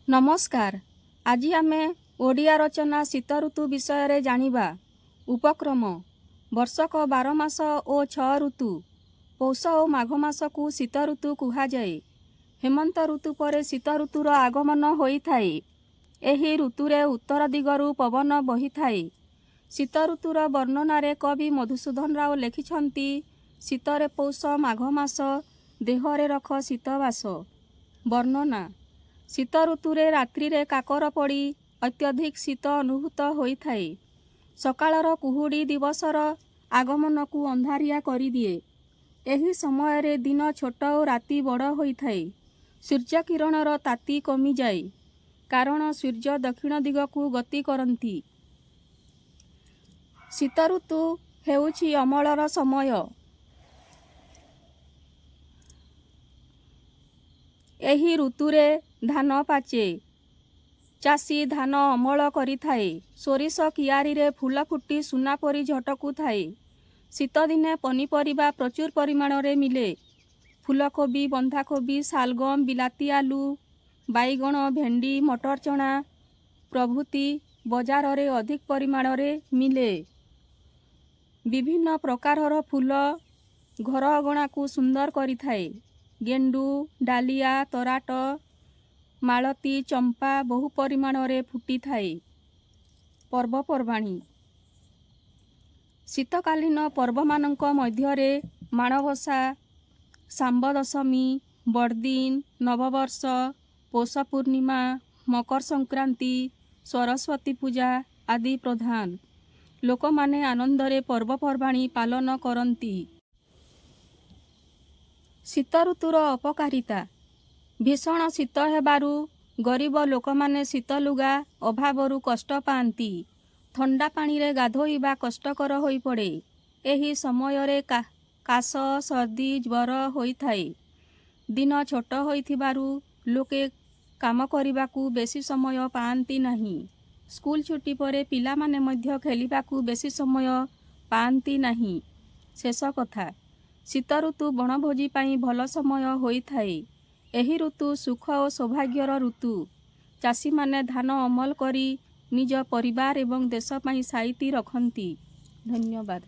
नमस्कार। आज आमे ओडिया रचना शीत ऋतु विषय जानिबा। उपक्रम वर्षक 12 मास और 6 ऋतु। पौष और माघ मास को शीत ऋतु कुहाଯାए। हेमंत ऋतु पर शीत ऋतुर आगमन होइथाए। एही ऋतुरे उत्तर दिगरु पवन बहिथाए। शीत ऋतुर वर्णनारे कवि मधुसूदन राव लेखिछंती शीतरे पौष माघ मास देहरे रख शीतवास। वर्णना शीत ऋतुरे रात्रिरे काकर पड़ी अत्यधिक शीत अनुभूत होइथाए। सकाळर कुहुड़ी दिवसर आगमन को अंधारिया करिदिए। एही समयरे दिन छोट और राति बड़ होइथाए। सूर्य किरणर ताती कमी जाए, कारण सूर्य दक्षिण दिग को गति करती। शीत ऋतु हेउछि अमलर समय। एही ऋतुरे धान पाचे। चाषी धान अमल करिथाए। सोरिष कियारीरे फूल फुटी सुना परी झटकुथाए। शीत दिने पनीपरिबा प्रचुर परिमाणरे मिले। फूलकोबी, बंधाकोबी, सालगम, बिलाती आलू, बाईगण, भेंडी, मटर चना प्रभृति बजाररे अधिक परिमाणरे मिले। विभिन्न प्रकारर फूल घर अगणा को सुंदर करिथाए। गेंडू, डालिया, तराट, मालती, चंपा बहु परिमाणरे फुटी थाए। पर्वपर्वाणी शीतकालीन पर्वमानंक मध्यरे माणवसा, सांब दशमी, बड़दिन, नववर्ष, पौष पूर्णिमा, मकर संक्रांति, सरस्वती पूजा आदि प्रधान। लोकमाने आनंदरे पर्वपर्वाणी पालन करती। शीत ऋतुर अपकारिता भीषण शीत हेबारु गरीब लोकमाने शीत लुगा अभावरु कष्ट पाती। ठंडा पानीरे गाधोइबा कष्टकर होई पड़े। एही समयरे काश, सर्दी, ज्वर होइथाए। दिन छोट होइथिबारु लोके काम करिबाकू बेसी समय पाती नहीं। स्कूल छुट्टी परे पिला माने मध्य खेलिबाकू बेसी समय पाती नहीं। शेष कथा शीत ऋतु बनभोजी पाई भल समय होइथाए। एही ऋतु सुख और सौभाग्यर ऋतु। चाषी माने धान अमल करी निज परिवार एवं देश पाई साइती रखती। धन्यवाद।